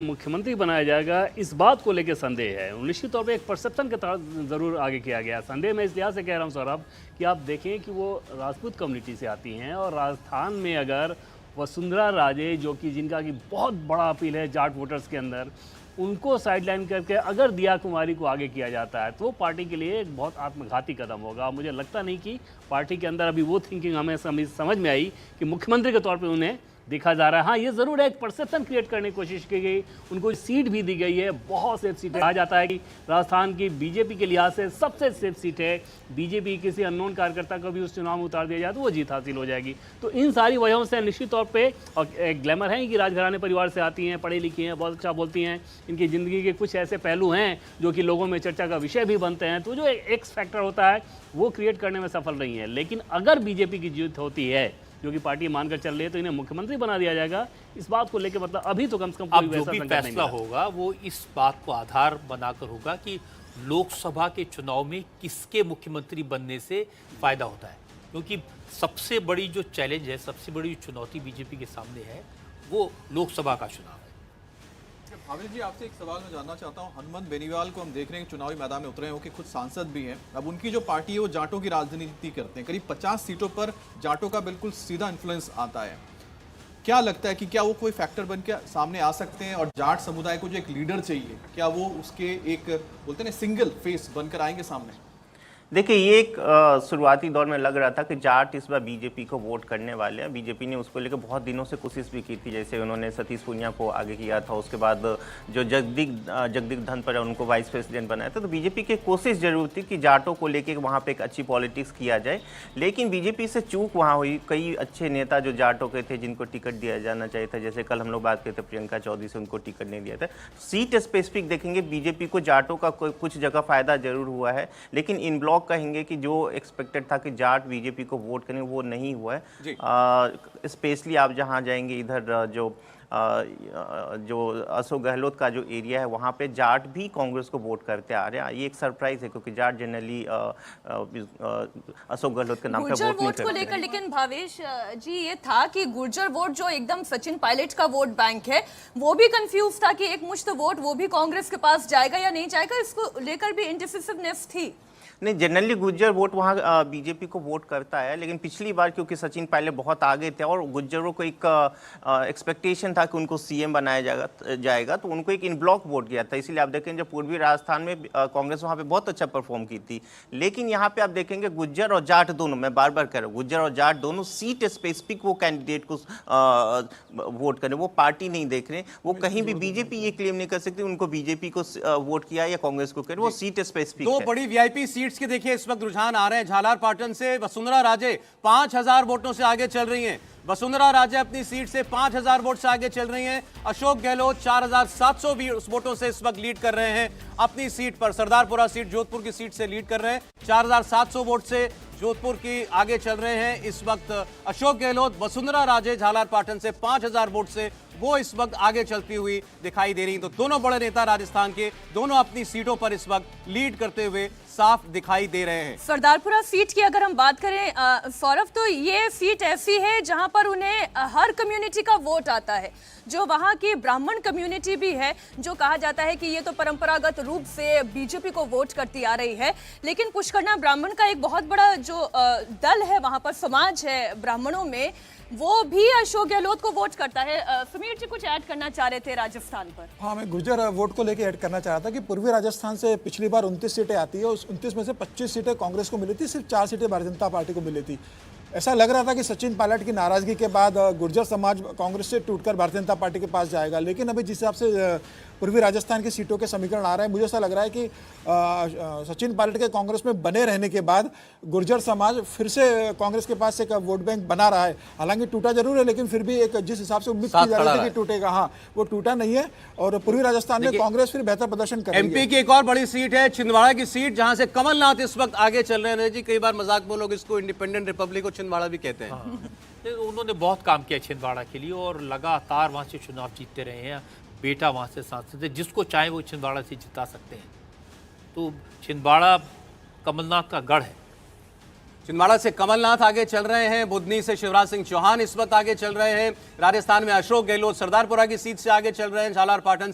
मुख्यमंत्री बनाया जाएगा, इस बात को लेकर संदेह है। निश्चित तौर पे एक परसेप्शन के तहत ज़रूर आगे किया गया। संदेह मैं इस लिहाज से कह रहा हूँ सौरभ कि आप देखें कि वो राजपूत कम्युनिटी से आती हैं और राजस्थान में अगर वसुंधरा राजे जो कि जिनका कि बहुत बड़ा अपील है जाट वोटर्स के अंदर, उनको साइडलाइन करके अगर दिया कुमारी को आगे किया जाता है तो वो पार्टी के लिए एक बहुत आत्मघाती कदम होगा। मुझे लगता नहीं कि पार्टी के अंदर अभी वो थिंकिंग हमें समझ में आई कि मुख्यमंत्री के तौर पे उन्हें देखा जा रहा है। हाँ, ये ज़रूर है, एक परसेप्शन क्रिएट करने की कोशिश की गई, उनको सीट भी दी गई है, बहुत सेफ सीटें। कहा जाता है कि राजस्थान की बीजेपी के लिहाज से सबसे सेफ सीट है। बीजेपी किसी अननोन कार्यकर्ता को भी उस चुनाव में उतार दिया जाए तो वो जीत हासिल हो जाएगी। तो इन सारी वजहों से निश्चित तौर पर, और एक ग्लैमर है कि राजघराने परिवार से आती हैं, पढ़ी लिखी हैं, बहुत अच्छा बोलती हैं, इनकी ज़िंदगी के कुछ ऐसे पहलू हैं जो कि लोगों में चर्चा का विषय भी बनते हैं। तो जो एक्स फैक्टर होता है वो क्रिएट करने में सफल रही है। लेकिन अगर बीजेपी की जीत होती है, जो कि पार्टी मानकर चल रही है, तो इन्हें मुख्यमंत्री बना दिया जाएगा। इस बात को लेकर मतलब अभी तो कम से कम कोई जो भी फैसला होगा वो इस बात को आधार बनाकर होगा कि लोकसभा के चुनाव में किसके मुख्यमंत्री बनने से फायदा होता है, क्योंकि सबसे बड़ी जो चैलेंज है, सबसे बड़ी चुनौती बीजेपी के सामने है वो लोकसभा का चुनाव है। भावेश जी, आपसे एक सवाल मैं जानना चाहता हूं। हनुमंत बेनीवाल को हम देख रहे हैं चुनावी मैदान में उतरे हैं, वो कि खुद सांसद भी हैं। अब उनकी जो पार्टी है वो जाटों की राजनीति करते हैं। करीब 50 सीटों पर जाटों का बिल्कुल सीधा इन्फ्लुएंस आता है। क्या लगता है कि क्या वो कोई फैक्टर बन के सामने आ सकते हैं, और जाट समुदाय को जो एक लीडर चाहिए, क्या वो उसके एक बोलते हैं सिंगल फेस बनकर आएंगे सामने? देखिए, ये एक शुरुआती दौर में लग रहा था कि जाट इस बार बीजेपी को वोट करने वाले हैं। बीजेपी ने उसको लेकर बहुत दिनों से कोशिश भी की थी, जैसे उन्होंने सतीश पूनिया को आगे किया था, उसके बाद जो जगदीप धनखड़ उनको वाइस प्रेसिडेंट बनाया था। तो बीजेपी की कोशिश जरूर थी कि जाटों को लेकर वहाँ पे एक अच्छी पॉलिटिक्स किया जाए, लेकिन बीजेपी से चूक वहाँ हुई। कई अच्छे नेता जो जाटों के थे जिनको टिकट दिया जाना चाहिए था, जैसे कल हम लोग बात करते प्रियंका चौधरी से, उनको टिकट नहीं दिया था। सीट स्पेसिफिक देखेंगे, बीजेपी को जाटों का कुछ जगह फायदा जरूर हुआ है, लेकिन इन ब्लॉक कहेंगे कि जो एक्सपेक्टेड था कि जाट बीजेपी को वोट करेंगे वो नहीं हुआ है। स्पेशली आप जहां जाएंगे इधर जो अशोक गहलोत का जो एरिया है वहां पे जाट भी कांग्रेस को वोट करते आ रहे हैं। ये एक सरप्राइज है, क्योंकि जाट जनरली अशोक गहलोत के नाम पे वोट नहीं करते को लेकर। लेकिन भावेश जी, ये था कि गुर्जर वोट जो एकदम सचिन पायलट का वोट बैंक है, वो भी कंफ्यूज था कि एक मुश्त वोट वो भी कांग्रेस के पास जाएगा या नहीं जाएगा। इसको लेकर भी इंडिसिसिवनेस थी। नहीं, जनरली गुज्जर वोट वहाँ बीजेपी को वोट करता है, लेकिन पिछली बार क्योंकि सचिन पायलट बहुत आगे थे और गुज्जरों को एक एक्सपेक्टेशन था कि उनको सीएम बनाया जाएगा, तो उनको एक इन ब्लॉक वोट किया था। इसीलिए आप देखेंगे जब पूर्वी राजस्थान में कांग्रेस वहाँ पे बहुत अच्छा परफॉर्म की थी, लेकिन यहाँ पे आप देखेंगे गुज्जर और जाट दोनों, मैं बार बार कह रहा हूँ, गुज्जर और जाट दोनों सीट स्पेसिफिक वो कैंडिडेट को वोट करें, वो पार्टी नहीं देख रहे। वो कहीं भी बीजेपी ये क्लेम नहीं कर सकती उनको बीजेपी को वोट किया या कांग्रेस को करे, वो सीट स्पेसिफिक। दो बड़ी वीआईपी सीट्स के देखिए इस वक्त रुझान आ रहे हैं। झालार पाटन से वसुंधरा राजे 5000 वोटों से आगे चल रही हैं। वसुंधरा राजे अपनी सीट से 5000 वोट से आगे चल रही हैं। अशोक गहलोत 4700 वोटों से इस वक्त लीड कर रहे हैं अपनी सीट पर। सरदारपुरा सीट जोधपुर की सीट से लीड कर रहे हैं, 4700 वोट से जोधपुर की आगे चल रहे हैं इस वक्त अशोक गहलोत। वसुंधरा राजे झालार पाटन से 5000 वोट से वो इस वक्त आगे चलती हुई दिखाई दे रही। तो दोनों बड़े नेता राजस्थान के, दोनों अपनी सीटों पर इस वक्त लीड करते हुए साफ दिखाई दे रहे हैं। सरदारपुरा सीट की अगर हम बात करें सौरभ, तो ये सीट ऐसी है जहां पर उन्हें हर कम्युनिटी का वोट आता है। जो वहां की ब्राह्मण कम्युनिटी भी है, जो कहा जाता है कि ये तो परंपरागत रूप से बीजेपी को वोट करती आ रही है, लेकिन पुष्करना ब्राह्मण का एक बहुत बड़ा जो दल है, वहां पर समाज है ब्राह्मणों में, वो भी अशोक गहलोत को वोट करता है। समीर जी कुछ ऐड करना चाह रहे थे राजस्थान पर? हाँ, मैं गुर्जर वोट को लेकर ऐड करना चाह रहा था कि पूर्वी राजस्थान से पिछली बार 29 सीटें आती है, उस 29 में से 25 सीटें कांग्रेस को मिली थी, सिर्फ 4 सीटें भारतीय जनता पार्टी को मिली थी। ऐसा लग रहा था कि सचिन पायलट की नाराजगी के बाद गुर्जर समाज कांग्रेस से टूटकर भारतीय जनता पार्टी के पास जाएगा, लेकिन अभी जिस हिसाब से पूर्वी राजस्थान की सीटों के समीकरण आ रहे हैं, मुझे ऐसा लग रहा है कि सचिन पायलट के कांग्रेस में बने रहने के बाद गुर्जर समाज फिर से कांग्रेस के पास एक वोट बैंक बना रहा है। हालांकि टूटा जरूर है, लेकिन फिर भी एक जिस हिसाब से उम्मीद की जा रही थी कि टूटेगा, हाँ, वो टूटा नहीं है। और पूर्वी राजस्थान में कांग्रेस फिर बेहतर प्रदर्शन कर रही है। एमपी की एक और बड़ी सीट है छिंदवाड़ा की सीट, जहां से कमलनाथ इस वक्त आगे चल रहे हैं। जी, कई बार मजाक में लोग इसको इंडिपेंडेंट रिपब्लिक ऑफ छिंदवाड़ा भी कहते हैं। उन्होंने बहुत काम किया छिंदवाड़ा के लिए और लगातार वहाँ से चुनाव जीतते रहे हैं। बेटा वहाँ से सांसद है, जिसको चाहे वो छिंदवाड़ा से जिता सकते हैं। तो छिंदवाड़ा कमलनाथ का गढ़ है। छिंदवाड़ा से कमलनाथ आगे चल रहे हैं, बुधनी से शिवराज सिंह चौहान इस वक्त आगे चल रहे हैं, राजस्थान में अशोक गहलोत सरदारपुरा की सीट से आगे चल रहे हैं, झालार पाटन